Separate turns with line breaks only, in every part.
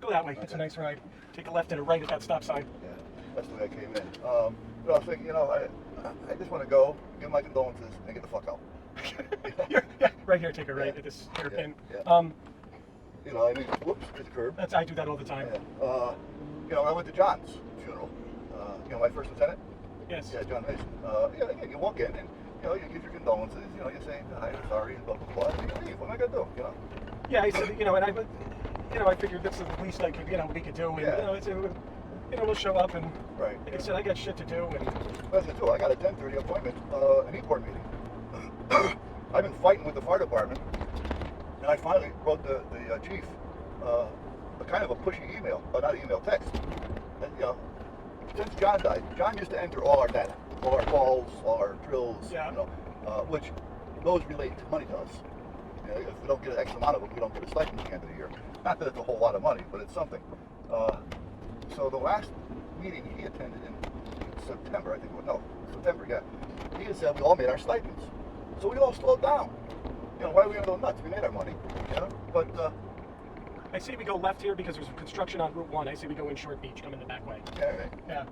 Go that way.
Okay.
It's a nice ride. Take a left and a right at that stop sign.
Yeah, that's the way I came in. But I was thinking, I just want to go, give my condolences, and get the fuck out.
Yeah, right here. Take a right
Yeah.
at this hairpin.
Yeah.
Yeah.
I mean, whoops, there's a curb.
I do that all the time.
Yeah. I went to John's funeral. My first lieutenant.
Yes.
Yeah, John Mason. Again, you walk in and, you give your condolences, you say, hi, I'm sorry, and blah, blah, blah, and you leave. What am I going to do,
Yeah, I said, and I figured this is the least I could, we could do, and
Yeah.
we'll show up, and
Right.
like I said, I got shit to do, and
That's it too. I got a 10:30 appointment, an e-board meeting. I've been fighting with the fire department, and I finally wrote the chief a kind of a pushy email, not email, text. And, since John died, John used to enter all our data, all our calls, all our drills,
Yeah.
which those relate money to us. If we don't get an X amount of them, we don't get a stipend at the end of the year. Not that it's a whole lot of money, but it's something. So the last meeting he attended in September, I think it was, no, September, yeah. He had said we all made our stipends. So we all slowed down. Why are we gonna go nuts? We made our money, But,
I say we go left here because there's construction on Route 1. I say we go in Short Beach, come in the back way.
yeah.
Yeah,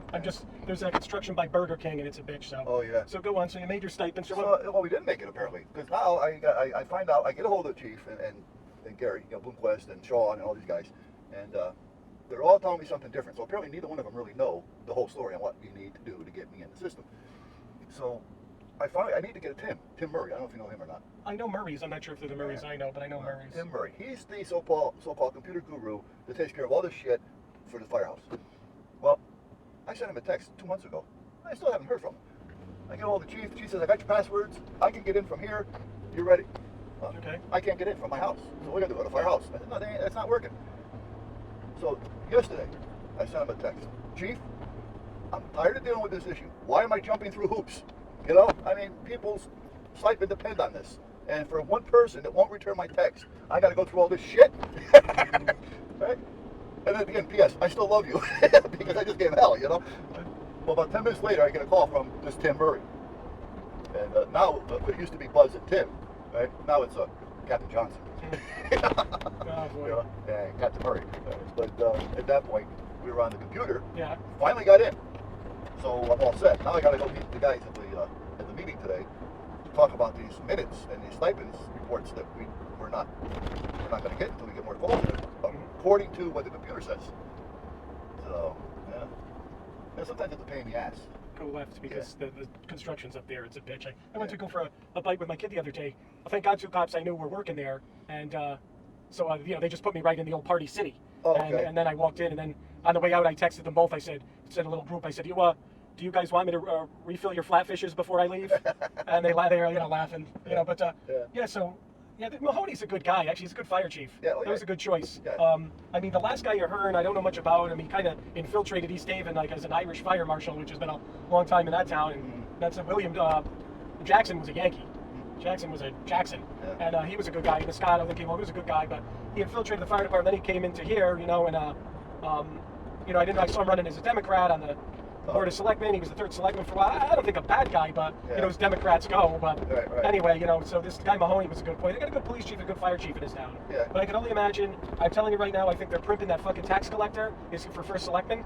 there's that construction by Burger King, and it's a bitch, so.
Oh, yeah.
So go on, so you made your stipends.
Well, we didn't make it apparently, because now I find out, I get a hold of the chief and Gary, Bloomquist and Sean and all these guys, and they're all telling me something different. So apparently neither one of them really know the whole story on what you need to do to get me in the system. So I need to get a Tim Murray. I don't know if you know him or not.
I know Murray's. I'm not sure if they're the Murray's I know, but I know Murray's.
Tim Murray. He's the so-called computer guru that takes care of all this shit for the firehouse. Well, I sent him a text 2 months ago. I still haven't heard from him. I get all the chief. The chief says, I got your passwords. I can get in from here. You're ready.
Okay.
I can't get in from my house. So what are we going to do? Go to the firehouse? I said, no, that's not working. So yesterday, I sent him a text. Chief, I'm tired of dealing with this issue. Why am I jumping through hoops? People's stipend depend on this. And for one person that won't return my text, I got to go through all this shit. Right? And then again, P.S. I still love you because I just gave hell, Well, about 10 minutes later, I get a call from this Tim Murray. And now, it used to be Buzz and Tim, right? Now it's Captain Johnson.
Oh, boy.
Yeah, Captain Murray. But at that point, we were on the computer.
Yeah.
Finally got in. So I'm all set. Now I got to go meet the guys at the meeting today to talk about these minutes and these stipends reports that we're not going to get until we get more calls in, according to what the computer says. So yeah. Sometimes it's a pain in the ass.
Go left because the construction's up there. It's a bitch. I went to go for a bite with my kid the other day. Well, thank God 2 cops I knew were working there, and so they just put me right in the old Party City.
Oh, okay.
And then I walked in, and then on the way out I texted them both. I said a little group. I said, do you guys want me to refill your flatfishes before I leave? And they were laughing, But Mahoney's a good guy. Actually, he's a good fire chief.
Yeah,
that was a good choice.
Yeah.
The last guy you heard, I don't know much about him. He kind of infiltrated East Haven as an Irish fire marshal, which has been a long time in that town. And that's William Jackson was a Yankee. Jackson was a Jackson, and he was a good guy. And Scott, I think he was a good guy, but he infiltrated the fire department. Then he came into here, I saw him running as a Democrat on the Board of Selectmen. He was the 3rd selectman for a while. I don't think a bad guy, but as Democrats go. But
right.
Anyway, so this guy Mahoney was a good point. They got a good police chief, a good fire chief in his town.
Yeah.
But I can only imagine. I'm telling you right now, I think they're primping that fucking tax collector is for 1st selectman.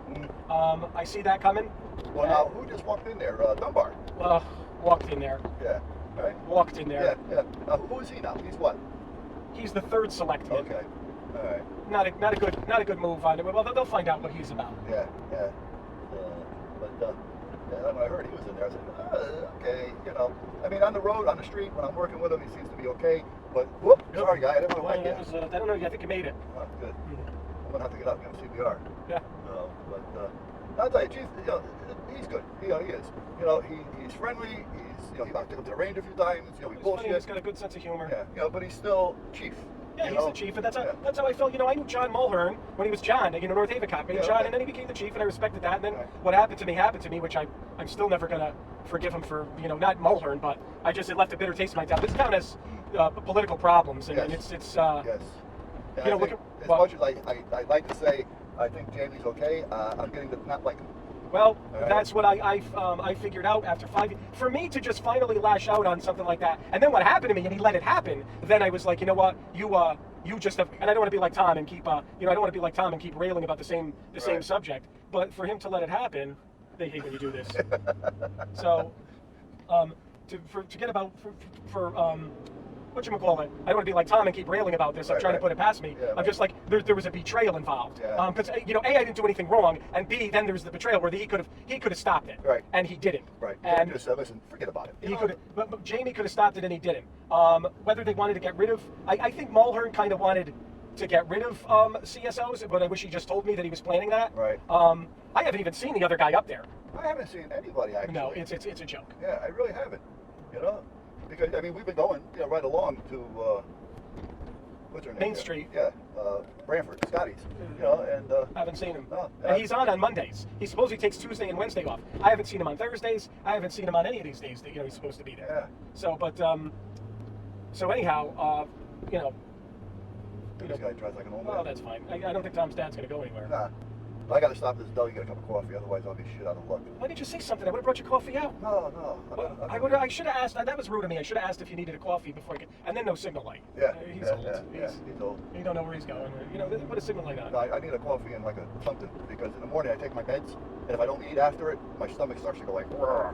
I see that coming.
Well, now who just walked in there? Dunbar.
Walked in there.
Yeah. Right.
Walked in there.
Yeah. Now, who is he now? He's what?
He's the 3rd selectman.
Okay. All right.
Not a good move on it. Well, they'll find out what he's about.
Yeah. When I heard he was in there, I said, okay, on the road, on the street, when I'm working with him, he seems to be okay. But, whoop, sorry, guy, I didn't want to whack you.
I don't know, I think you made it.
Oh, good. I'm going to have to get up and give him CPR.
Yeah.
I'll tell you, Chief, he's good. He is. He's friendly. He took him to the range a few times. We bullshit.
He's got a good sense of humor.
Yeah. But he's still Chief.
Yeah, he's the chief, and that's how I felt. I knew John Mulhern when he was John, North Haven cop. And then he became the chief, and I respected that. And then what happened to me, which I'm still never gonna forgive him for. Not Mulhern, but it left a bitter taste in my mouth. This town has political problems, and it's.
Yes.
Look at
as much as I like to say, I think Jamie's okay. I'm getting to not like him.
Well, that's what I figured out after 5 years. For me to just finally lash out on something like that, and then what happened to me, and he let it happen, then I was like, you know what, you just have, and I don't want to be like Tom and keep, I don't want to be like Tom and keep railing about the same
Right.
subject. But for him to let it happen, they hate when you do this. So, to forget about whatchamacallit, I don't want to be like Tom and keep railing about this. I'm
Right,
trying
right.
to put it past me.
Yeah,
I'm
right.
just like there was a betrayal involved.
Yeah.
Because A, I didn't do anything wrong, and B, then there was the betrayal where he could have stopped it.
Right.
And he didn't.
Right.
And
Just said, listen, forget about it. You
he
know?
could, but Jamie could have stopped it, and he didn't. Whether they wanted to get rid of, I think Mulhern kind of wanted to get rid of CSOs, but I wish he just told me that he was planning that.
Right.
I haven't even seen the other guy up there.
I haven't seen anybody actually.
No, it's a joke.
Yeah, I really haven't. You know, because I mean we've been going, right along to what's her name?
Main Street.
Yeah, Branford, Scotty's. You know, and
I haven't seen him.
No,
And he's on Mondays. He supposedly takes Tuesday and Wednesday off. I haven't seen him on Thursdays. I haven't seen him on any of these days that he's supposed to be there.
Yeah.
So, but so anyhow,
This guy drives like an old
well,
man.
that's fine. I don't think Tom's dad's gonna go anywhere.
Nah, I got to stop this deli and get a cup of coffee, otherwise I'll be shit out of luck.
Why didn't you say something? I would have brought your coffee out.
No.
I should have asked. That was rude of me. I should have asked if you needed a coffee before I get. And then no signal light.
Yeah,
He's old.
he's old.
You don't know where he's going. Put a signal light on.
No, I need a coffee and like something because in the morning I take my meds and if I don't eat after it, my stomach starts to go like. Rrr.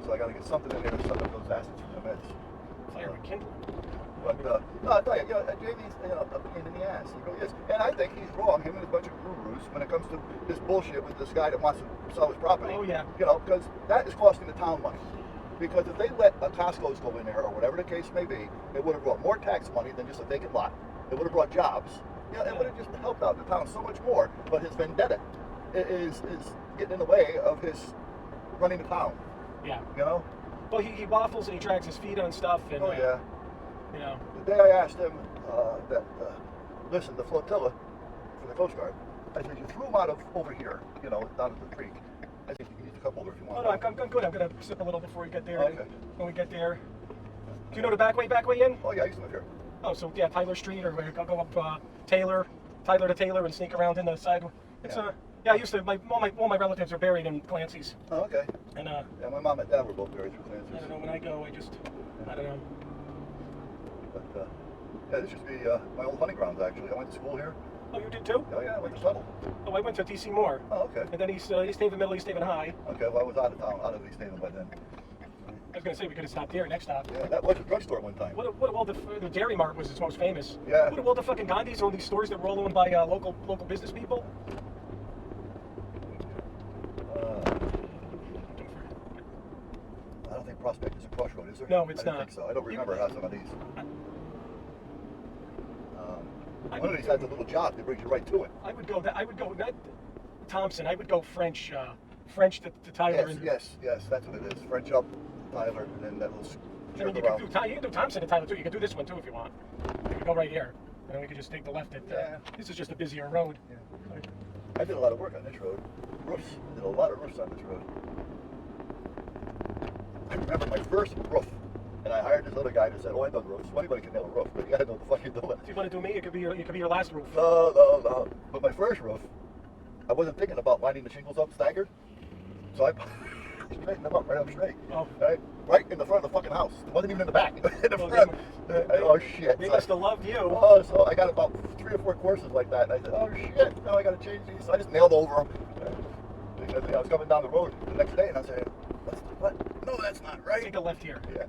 So I got to get something in there to suck up those acids from the meds.
Fire kindle.
But no, I tell you, JV's a pain in the ass. He really is, and I think he's wrong. Him and a bunch of gurus when it comes to this bullshit with this guy that wants to sell his property.
Oh, yeah.
Because that is costing the town money. Because if they let a Costco's go in there or whatever the case may be, it would have brought more tax money than just a vacant lot. It would have brought jobs. It would have just helped out the town so much more. But his vendetta is getting in the way of his running the town.
Yeah.
You know?
Well, he waffles and he drags his feet on stuff. And,
Oh yeah. The day I asked him listen, the flotilla for the Coast Guard, I said, you threw him out of over here, down at the creek. I said, you can use a cup holder if you want.
Oh, no, I'm good. I'm going to sip a little before we get there.
Okay.
When we get there. Do you know the back way in?
Oh, yeah, I used to live here.
Oh, so yeah, Tyler Street, or I'll go up Tyler to Taylor and sneak around in the side. It's I used to, all my relatives are buried in Clancy's.
Oh, okay.
And
yeah, my mom and dad were both buried through Clancy's.
I don't know, when I go, I don't know.
But, yeah, this used to be my old hunting grounds, actually. I went to school here.
Oh, you did too?
Oh, yeah, I went to Tuttle.
Oh, I went to DC Moore.
Oh, okay.
And then East Haven Middle, East Haven High.
Okay, well, I was out of town, out of East Haven by then.
I was going to say we could have stopped here, next stop.
Yeah, that was a drugstore at one time.
What of all the Dairy Mart was its most famous.
Yeah.
What of all the fucking Gandhis, all these stores that were all owned by local business people?
I don't think Prospect is a crossroad, is there?
No, it's
I don't
not.
think so. I don't remember how some of these. One of these has a little job that brings you right to it.
I would go not Thompson. I would go French to Tyler.
Yes, that's what it is. French up, Tyler, and then that little
I mean,
strip
you
around.
can do Thompson to Tyler too. You can do this one too if you want. You can go right here. We could just take the left at.
Yeah.
This is just a busier road.
Yeah. I did a lot of work on this road. Roofs. I did a lot of roofs on this road. I remember my first roof, and I hired this other guy that said, "Oh, I done roofs. Anybody can nail a roof, but you gotta know what the fuck you're doing."
If you want to do me, it could be your last roof.
No. But my first roof, I wasn't thinking about lining the shingles up staggered, so I straightened them up right up straight.
Oh.
Right in the front of the fucking house. It wasn't even in the back. In the
Well,
front.
they-
Oh shit.
They
So
must have loved you.
Oh, so I got about 3 or 4 courses like that. And I said, oh shit, now I got to change these. So I just nailed over them. Because I was coming down the road the next day and I said, what? No, that's not right.
Take a left here.
Yeah.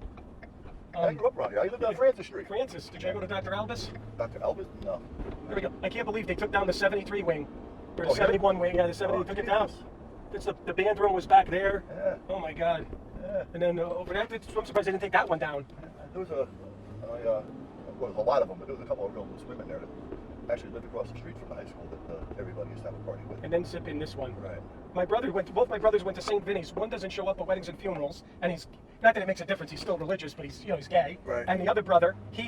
I grew up around here. I lived on Francis Street.
Francis, did you ever go to Dr. Albus?
Dr. Albus? No.
There we go. I can't believe they took down the 73 wing. Or the
Oh, yeah?
71 wing. Yeah, the 70.
Oh,
They took it down.
Jesus.
It's the band room was back there.
Yeah.
Oh my God.
Yeah.
And then over there, I'm surprised they didn't take that one down.
There was well, a lot of them, but there was a couple of real loose women there that actually lived across the street from the high school that everybody used to have a party with.
And then zip in this one.
Right.
Both my brothers went to St. Vinny's. One doesn't show up at weddings and funerals, and he's, not that it makes a difference, he's still religious, but he's gay.
Right.
And the other brother, he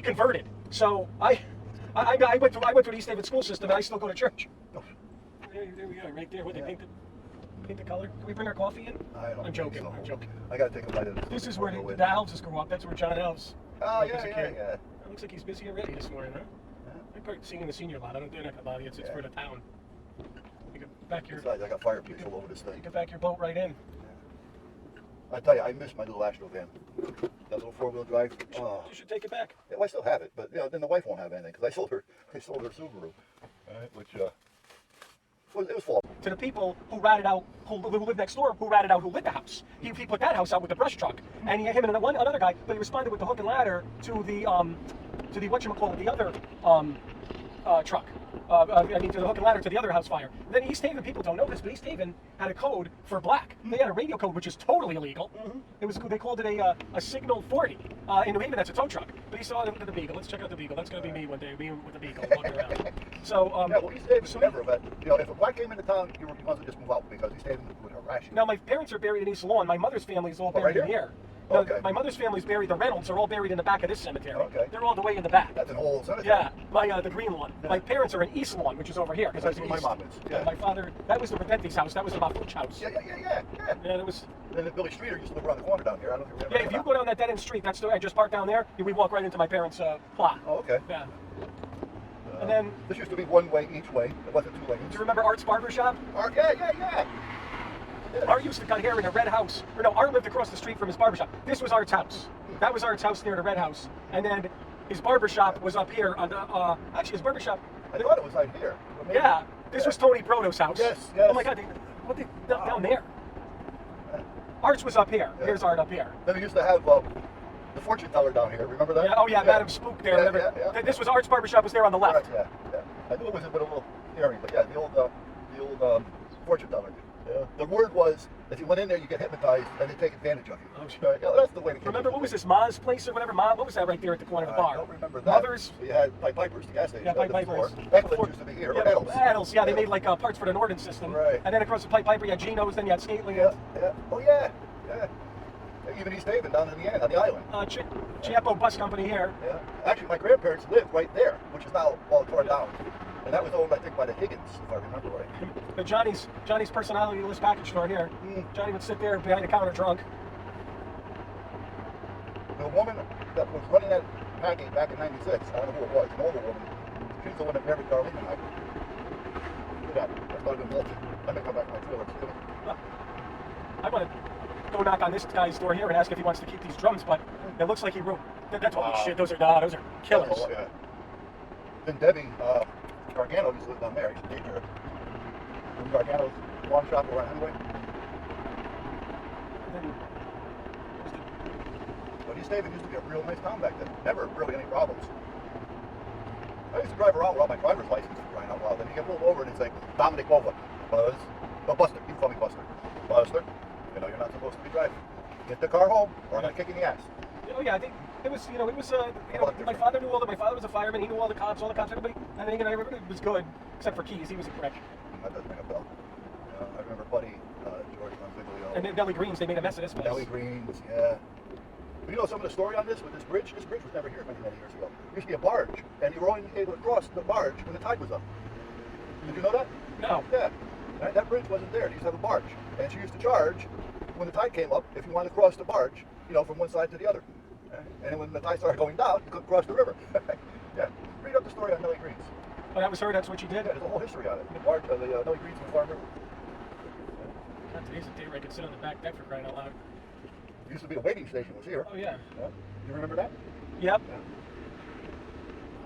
converted. So I went through the East Haven school system, and I still go to church.
Oh,
There we go, right there, where they paint the color. Can we bring our coffee in?
I'm
I'm joking.
I gotta take a bite of this.
This is where
before I go in.
the Elves grew up. That's where John Elves.
Oh,
was
yeah,
a
yeah,
kid.
yeah.
It looks like he's busy already this morning, huh? I'm probably seeing the senior lot. They're not gonna bother you. It's for the town. You can back your
Besides, I got fireplace all over this thing.
boat right in.
I tell you, I miss my little Astro van. That little 4-wheel drive. Oh.
You should take it back.
Yeah, well, I still have it, but then the wife won't have anything because I sold her Subaru, which it was full.
To the people who ratted out, who lived next door, who ratted out who lit the house. He put that house out with the brush truck, and him and another guy, but he responded with the hook and ladder to the whatchamacallit, the other truck. I mean, to the hook and ladder to the other house fire. Then East Haven, people don't know this, but East Haven had a code for black. They had a radio code, which is totally illegal. It was, they called it a Signal 40. In New Haven, that's a tow truck. But he saw it with the Beagle. Let's check out the Beagle. That's going to be me one day, me with the Beagle walking around. So,
yeah, well, East Haven never, but if a black came into town, you must have just move out because East Haven would harass you.
Now, my parents are buried in East Lawn. My mother's family is all buried
right
in
here?
here.
Okay.
My mother's family's buried. The Reynolds are all buried in the back of this cemetery.
Okay.
They're all the way in the back.
That's an old cemetery.
Yeah, the green lawn. Yeah. My parents are in East Lawn, which is over here.
That's
That's
where my mom is. Yeah.
My father, that was the Repenti's house. That was the Mafuch house.
Yeah.
Yeah, that was.
And then Billy Streeter used to live around the corner down here. I don't know if you remember.
Yeah, if you go down that dead end street, that's the I just parked down there. We walk right into my parents' plot.
Oh, okay.
Yeah. And then
this used to be one way each way. It wasn't two lanes.
do you remember Art's barber shop?
Art, yeah.
Art used to cut hair in a red house. Or no, Art lived across the street from his barbershop. This was Art's house. That was Art's house near the red house. And then his barbershop was up here on the, actually his barbershop.
I thought it was right here.
Yeah, this was Tony Brodo's house.
Yes.
Oh my God, down there? Art's was up here.
Yeah.
Here's Art up here.
Then we used to have the fortune teller down here. Remember that?
Yeah, oh yeah, Madam Spook there.
Yeah,
whatever.
yeah.
This was Art's barbershop was there on the left.
Correct, yeah. I knew it was a bit of a little scary, but yeah, the old fortune teller. Yeah. The word was, if you went in there, you get hypnotized, and they take advantage of you.
Oh, sure.
Yeah, that's the way to
Remember, what was this, Ma's place or whatever? Ma, what was that right there at the corner of the bar?
I don't remember that.
Mother's?
We had Pied Pipers, the gas station.
Yeah, Pied
before.
Pipers.
Eccles used to be here.
Yeah,
Eddles.
Eddles, yeah, they made like parts for the Northern system.
Right.
And then across the Pied Piper, you had Geno's, then you had Skateland.
Yeah. Oh, yeah. Even East Haven down in the end, on the island.
Chiappo Bus Company here.
Yeah. Actually, my grandparents lived right there, which is now all torn down. And that was owned, I think, by the Higgins, if I remember right.
But Johnny's personality list package store here. Johnny would sit there behind the counter drunk.
The woman that was running that package back in '96, I don't know who it was, an older woman. She's the one that married Darlene and I. Look at that. That's not even bullshit. Let me come back to my trailer.
I want to go knock on this guy's door here and ask if he wants to keep these drums, but it looks like he wrote. That's holy shit. Those are killers.
Oh, yeah. Then Debbie Gargano used to live down there. I used to date her. From Gargano's pawn shop over on Henway. But East Haven used to be a real nice town back then. Never really any problems. I used to drive around without my driver's license for crying out loud. Then you get pulled over and it's like, Dominic Bova, Buzz. No, Buster. You can call me Buster. Buster, you know you're not supposed to be driving. Get the car home or I'm going to kick in the ass.
Oh yeah, I think it was, my father knew all my father was a fireman, he knew all the cops, everybody, and everybody was good, except for Keys, he was a prick.
That doesn't ring a bell. I remember Buddy, George Consiglio.
And then Nellie Greens, they made a mess of this place.
Nellie Greens, yeah. But you know some of the story on this with this bridge? This bridge was never here many years ago. There used to be a barge, and you were only able to cross the barge when the tide was up. Did you know that?
No.
Yeah. That bridge wasn't there. They used to have a barge. And she used to charge when the tide came up if you wanted to cross the barge, from one side to the other. And then when the tide started going down, you couldn't cross the river. Yeah. Read up the story on Nellie Greens.
Oh, that was her, that's what she did?
Yeah, there's a whole history on it. The barge, Nellie Greens and Farm River.
God, today's a day where I could sit on the back deck for crying out loud.
There used to be a waiting station was here.
Oh, yeah.
You remember that?
Yep.
Yeah.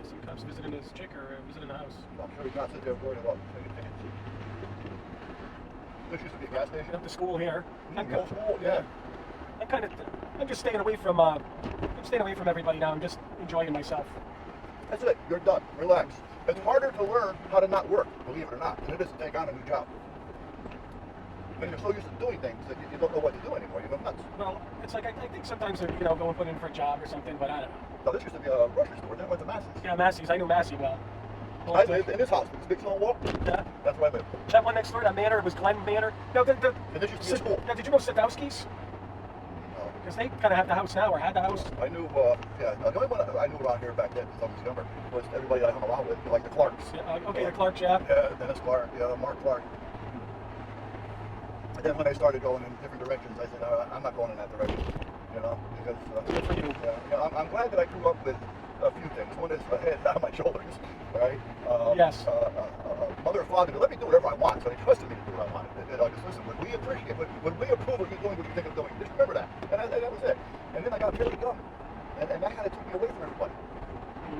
Some cops visiting his chick or visiting the house.
I'm sure he's not sitting there worried about taking tickets. This used to be a gas station.
Up to school here.
School, yeah.
I'm just staying away from, everybody now. I'm just enjoying myself.
That's it. You're done. Relax. It's harder to learn how to not work, believe it or not, than it is to take on a new job. I mean, you're so used to doing things that you don't know what to do anymore. You go nuts.
Well, it's like, I think sometimes they're, go and put in for a job or something, but I don't know.
Now, this used to be a grocery store. Then it went to Massey's.
Yeah, Massey's. I knew Massey well.
I lived in this house with this big stone wall.
Yeah.
That's where I lived.
That one next door, that Manor, it was Glen Manor. No,
And this used to be a school.
Now, did you know Sadowski's?
No.
Because they kind of have the house now, or had the house.
I knew, the only one I knew around here back then, because I was younger, was everybody I hung around with, like the Clarks.
Yeah, okay, the Clark Chap.
Yeah, Dennis Clark, Mark Clark. And then when I started going in different directions, I said, I'm not going in that direction, because
Good for you.
I'm glad that I grew up with a few things. One is a head on my shoulders, right?
Yes.
A mother father to let me do whatever I want, so they trusted me to do what I wanted. And I just listen, would we appreciate, would we approve of you doing what you think of doing? Just remember that. And that was it. And then I got really young. And that kind of took me away from everybody.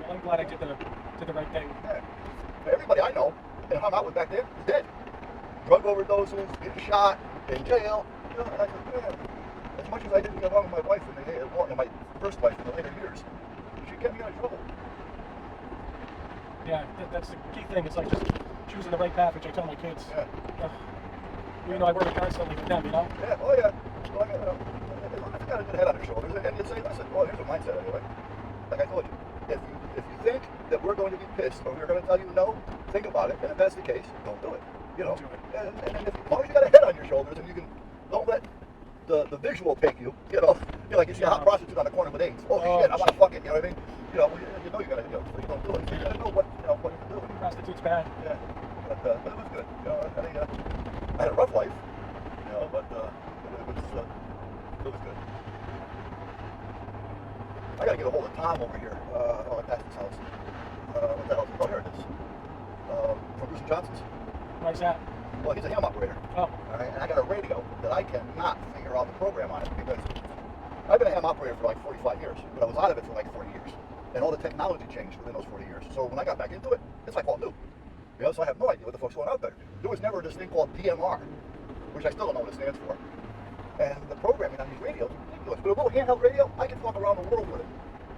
I'm glad I did the right thing.
Yeah. Everybody I know and hung out with back then is dead. Drug overdoses, getting shot, in jail. You know, and I said, man, as much as I didn't get along with my wife in my first wife in the later years, she kept me out of trouble.
Yeah, that's the key thing. It's like just choosing the right path, which I tell my kids.
Yeah.
Even though I work constantly with them, you know?
Yeah, oh yeah. Well, as long as you got a good head on your shoulders, and you say, listen, well, here's a mindset anyway. Like I told you, if you think that we're going to be pissed or we're going to tell you no, think about it, and if that's the case, don't do it. You know, and if, as long as you got a head on your shoulders and you can, don't let the visual take you. You know, you're like you see a hot prostitute on the corner with AIDS. Oh shit, I want to fuck it. You know what I mean? You know you gotta, so you don't do it. So you gotta know what to do.
Prostitute's bad.
Yeah, but it was good. You know, I had a rough life. You know, but it was good. I gotta get a hold of Tom over here. I passed his house. What the hell is it? Oh, here it is. From Bruce and Johnson's.
Why's that?
Well, he's a ham operator.
Oh.
All right, and I got a radio that I cannot figure out the program on it because I've been a ham operator for like 45 years, but I was out of it for like 40 years. And all the technology changed within those 40 years. So when I got back into it, it's like all new. You know, so I have no idea what the fuck's going on out there. There was never this thing called DMR, which I still don't know what it stands for. And the programming on these radios is ridiculous. But a little handheld radio, I can talk around the world with it.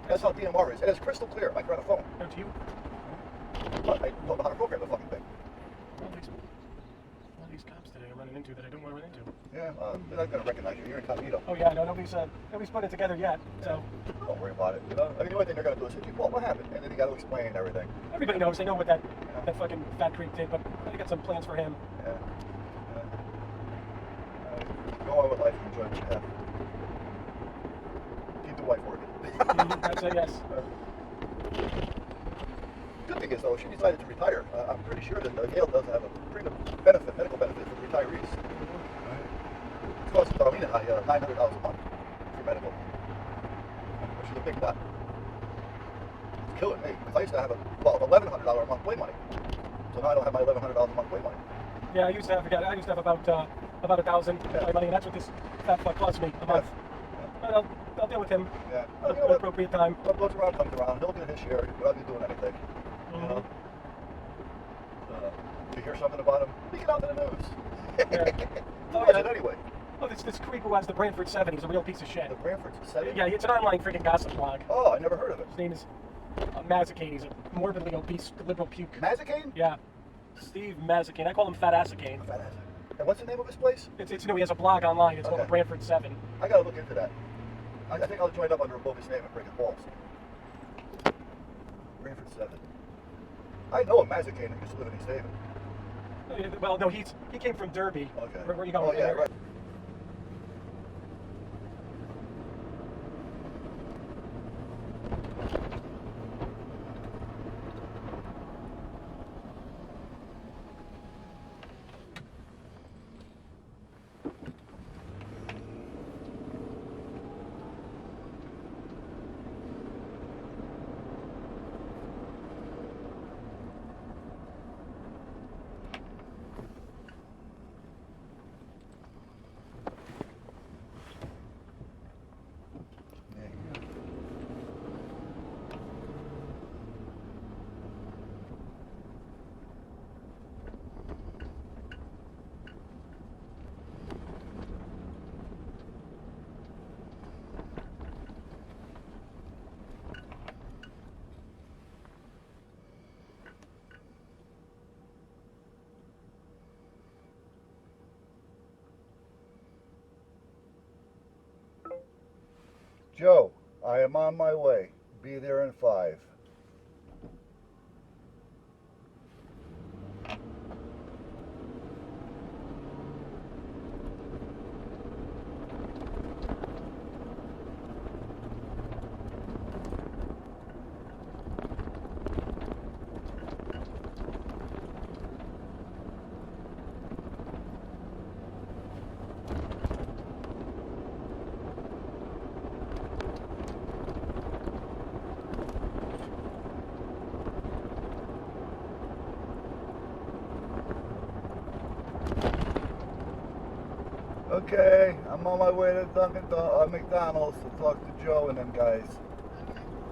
That's how DMR is. And it's crystal clear, like you're on a phone.
No, to you?
But I don't know how to program the fucking thing.
All these cops today I'm running into that I don't want to run into.
Yeah, they're not going to recognize you. You're incognito.
Oh yeah, no, nobody's put it together yet. So
Don't worry about it. You know, I mean, the only thing they're going to do is say, well, what happened? And then you got to explain everything.
everybody knows. They know what that fucking Fat Creek did, but I got some plans for him.
Yeah. Go on with life and enjoy what you have. Keep the wife working.
I'd say yes.
Good thing is, though, she decided to retire. I'm pretty sure that Yale does have a pretty good medical benefit for retirees. It costs Darlene and I $900 a month for medical. Which is a big nut. It's killing me, because I used to have $1,100 a month play money. So now I don't have my $1,100 a month play money.
Yeah, I used to have about $1,000 money, and that's what this fat fuck cost me a month. But I'll deal with him
Yeah.
at an appropriate time.
What goes around comes around. He'll get his share without me doing anything. You know? You hear something about him? Leak it out to the news.
Yeah.
Oh, yeah. Anyway.
Oh, this creep who has the Brantford 7, he's a real piece of shit.
The Brantford 7?
Yeah, it's an online freaking gossip blog.
Oh, I never heard of it.
His name is Mazzacane. He's a morbidly obese liberal puke.
Mazzacane?
Yeah. Steve Mazzacane. I call him Fat Assacane.
Fat ass. And what's the name of his place?
It's he has a blog online. It's called
Okay.
the Brantford 7.
I gotta look into that. I think I'll join up under a bogus name and break his balls. Brantford 7. I know a Mazzacane that used to live in East Haven.
Well, no, he came from Derby.
Okay.
Where are you going?
Oh, yeah, right. Joe, I am on my way. Be there in 5. Okay, I'm on my way to McDonald's to talk to Joe and them guys.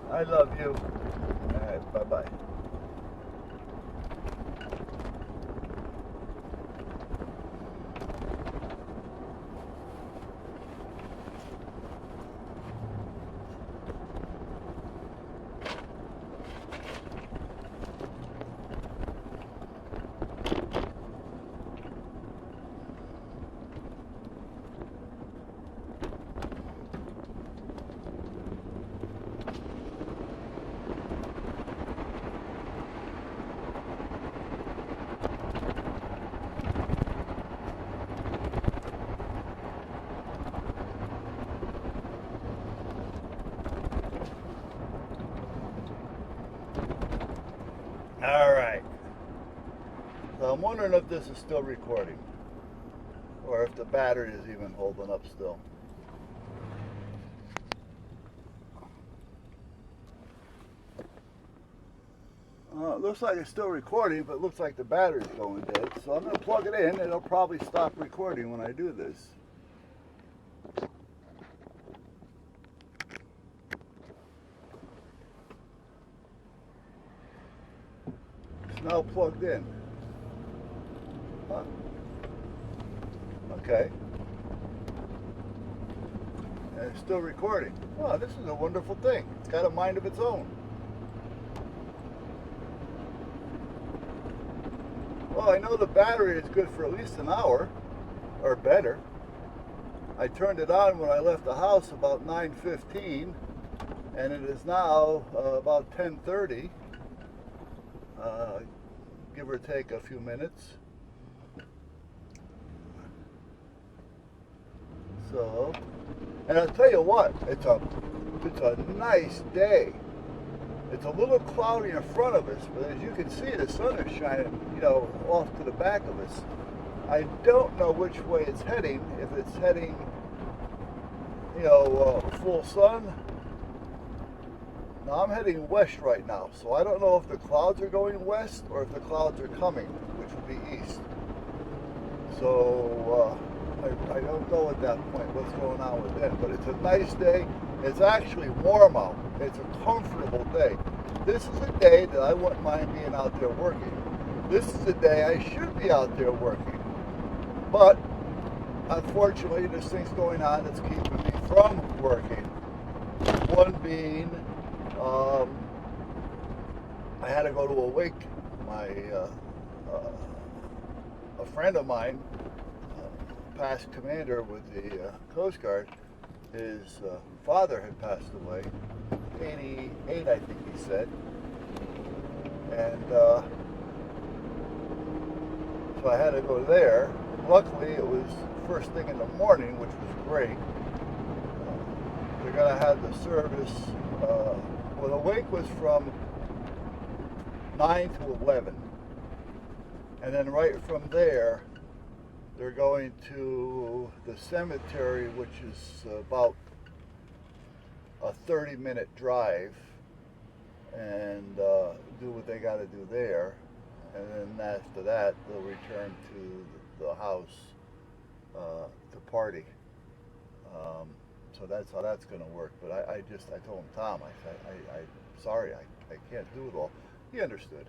I love you. All right, bye-bye. All right. So I'm wondering if this is still recording, or if the battery is even holding up still. It looks like it's still recording, but it looks like the battery's going dead. So I'm going to plug it in. It'll probably stop recording when I do this. It's now plugged in. Huh. Okay. And it's still recording. Wow, this is a wonderful thing. It's got a mind of its own. Well, I know the battery is good for at least an hour, or better. I turned it on when I left the house about 9:15, and it is now about 10:30, give or take a few minutes. So, and I'll tell you what, it's a nice day. It's a little cloudy in front of us, but as you can see, the sun is shining, off to the back of us. I don't know which way it's heading. If it's heading, full sun. Now I'm heading west right now, so I don't know if the clouds are going west or if the clouds are coming, which would be east. So I don't know at that point what's going on with them, but it's a nice day. It's actually warm out. It's a comfortable day. This is a day that I wouldn't mind being out there working. This is a day I should be out there working. But unfortunately, there's things going on that's keeping me from working. One being, I had to go to a wake. A friend of mine, past commander with the Coast Guard, his father had passed away, 88 I think he said, and so I had to go there. Luckily it was first thing in the morning, which was great. They're going to have the service, well, the wake was from 9 to 11, and then right from there they're going to the cemetery, which is about a 30-minute drive, and do what they got to do there. And then after that, they'll return to the house to party. So that's how that's going to work. But I told him, Tom, I said, I'm sorry, I can't do it all. He understood.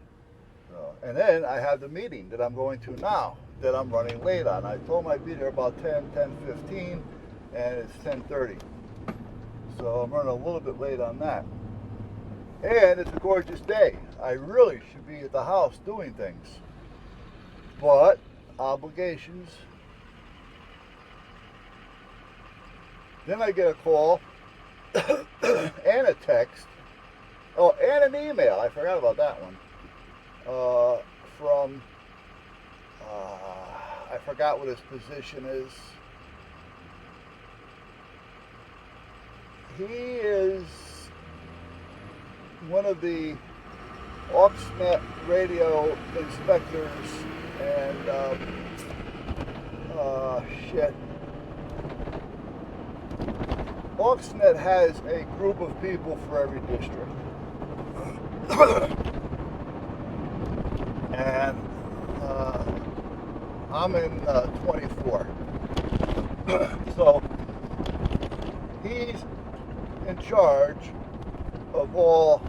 And then I have the meeting that I'm going to now, that I'm running late on. I told him I'd be there about 10:15, and it's 10:30. So I'm running a little bit late on that. And it's a gorgeous day. I really should be at the house doing things. But obligations. Then I get a call and a text. Oh, and an email. I forgot about that one. From, I forgot what his position is. He is one of the Auxnet radio inspectors, and Auxnet has a group of people for every district. And I'm in 24. So he's in charge of all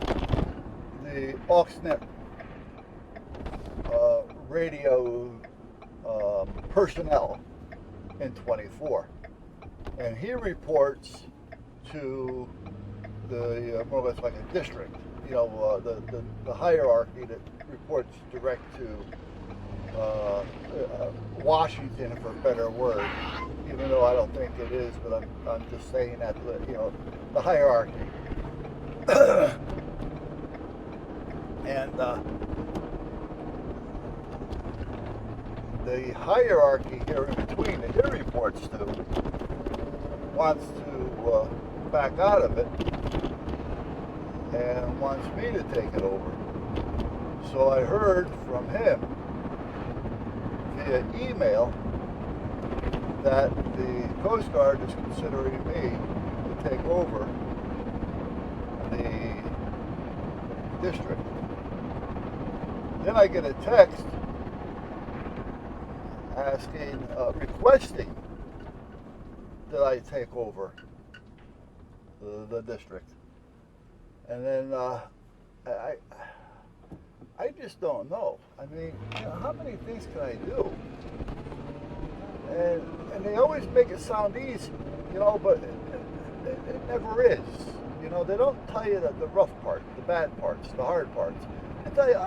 the AUXNet radio personnel in 24, and he reports to the more or less like a district, the hierarchy that reports direct to Washington, for a better word, even though I don't think it is, but I'm just saying that, the hierarchy. And the hierarchy here in between that he reports to wants to back out of it and wants me to take it over. So I heard from him via email that the Coast Guard is considering me to take over the district. Then I get a text requesting that I take over the district. And then I just don't know. I mean, how many things can I do? And they always make it sound easy, but it never is. They don't tell you the rough part, the bad parts, the hard parts. They tell you,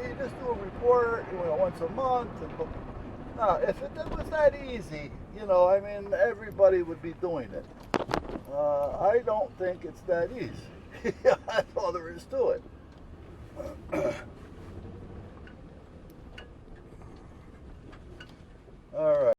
you just do a report, once a month. No, if it was that easy, everybody would be doing it. I don't think it's that easy. That's all there is to it. All right.